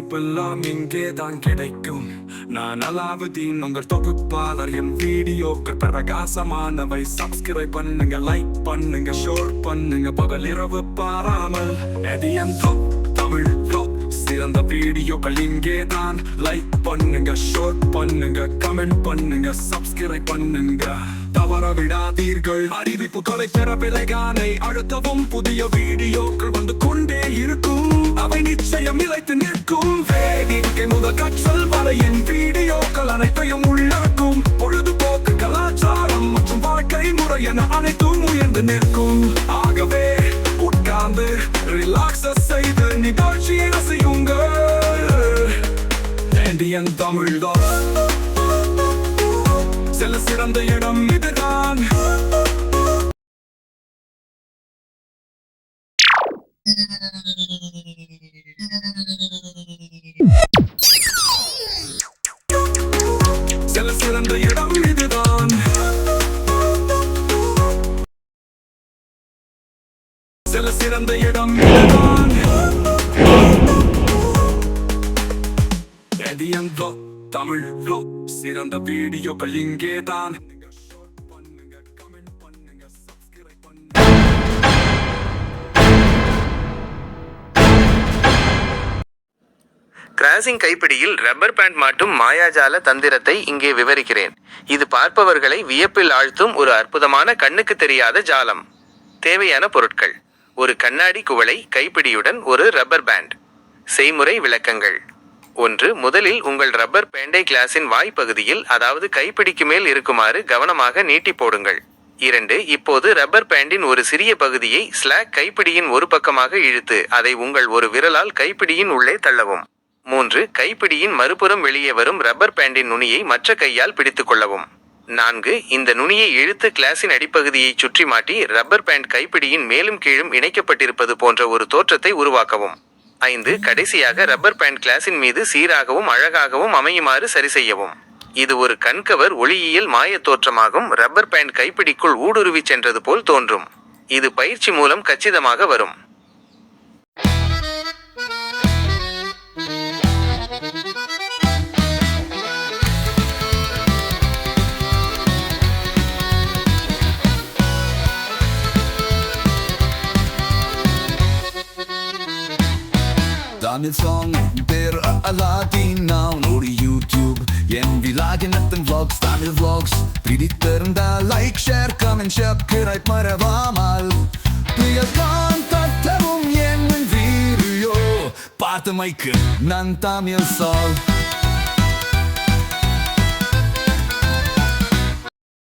சிரிப்பெல்லாம் இங்கேதான் கிடைக்கும். நான் அலாவுதீன், உங்கள் தொகுப்பாளர். என் வீடியோக்கள் பிரகாசமானவை. சப்ஸ்கிரைப் பண்ணுங்க, லைக் பண்ணுங்க, ஷேர் பண்ணுங்க, பகல் இரவு பாராமல். எடியன் தமிழ் சிறந்த வீடியோக்கள் இங்கேதான். லைக் பண்ணுங்க, ஷேர் பண்ணுங்க, கமெண்ட் பண்ணுங்க, சப்ஸ்கிரைப் பண்ணுங்க. தவற விடாதீர்கள். அறிவிப்புகளை பெற விலைகானை அழுத்தவும். புதிய வீடியோக்கள் வந்து கொண்டே இருக்கும். அவை நிச்சயம் நிலைத்து நிற்கும். வேடிக்கை முதல் கற்றல் வரை என் வீடியோக்கள் அனைத்தையும் உள்ளடக்கும். பொழுதுபோக்கு, கலாச்சாரம் மற்றும் வாழ்க்கை முறை என அனைத்தும் உயர்ந்து நிற்கும். ஆகவே உட்கார்ந்து ரிலாக்ஸ் செய்து நிகழ்ச்சியை ரசியுங்கள். என் தமிழ் செல்ல சிறந்த இடம் இதுதான். செல்ல சிறந்த இடம் இதுதான். செல்ல சிறந்த இடம் இதுதான். எடியன் தமிழ் சிறந்த வீடியோக்கள் இங்கேதான். கிராசிங் கைப்பிடியில் ரப்பர் பேண்ட் மாட்டும் மாயாஜால தந்திரத்தை இங்கே விவரிக்கிறேன். இது பார்ப்பவர்களை வியப்பில் ஆழ்த்தும் ஒரு அற்புதமான கண்ணுக்கு தெரியாத ஜாலம். தேவையான பொருட்கள்: ஒரு கண்ணாடி குவளை, கைப்பிடியுடன் ஒரு ரப்பர் பேண்ட். செய்முறை விளக்கங்கள்: 1. முதலில் உங்கள் ரப்பர் பேண்டை கிளாஸின் வாய்ப்பகுதியில், அதாவது கைப்பிடிக்கு மேல் இருக்குமாறு கவனமாக நீட்டி போடுங்கள். 2. இப்போது ரப்பர் பேண்டின் ஒரு சிறிய பகுதியை ஸ்லாக் கைப்பிடியின் ஒரு பக்கமாக இழுத்து அதை உங்கள் ஒரு விரலால் கைப்பிடியின் உள்ளே தள்ளவும். 3. கைப்பிடியின் மறுபுறம் வெளியே வரும் ரப்பர் பேண்டின் நுனியை மற்ற கையால் பிடித்துக் கொள்ளவும். 4. இந்த நுனியை இழுத்து கிளாஸின் அடிப்பகுதியை சுற்றி மாட்டி ரப்பர் பேண்ட் கைப்பிடியின் மேலும் கீழும் இணைக்கப்பட்டிருப்பது போன்ற ஒரு தோற்றத்தை உருவாக்கவும். 5. கடைசியாக ரப்பர் பேண்ட் கிளாஸின் மீது சீராகவும் அழகாகவும் அமையுமாறு சரி செய்யவும். இது ஒரு கண்கவர் ஒளியியல் மாய தோற்றமாகும். ரப்பர் பேண்ட் கைப்பிடிக்குள் ஊடுருவி சென்றது போல் தோன்றும். இது பயிற்சி மூலம் கச்சிதமாக வரும். Daniel Song, der Aladdin now Nori YouTube, yen vilagen at den vlogs, Daniel vlogs. Priditteren like, share, comment, subscribe mal. Priya kantattavum yen video. Parta maike nan Daniel Song.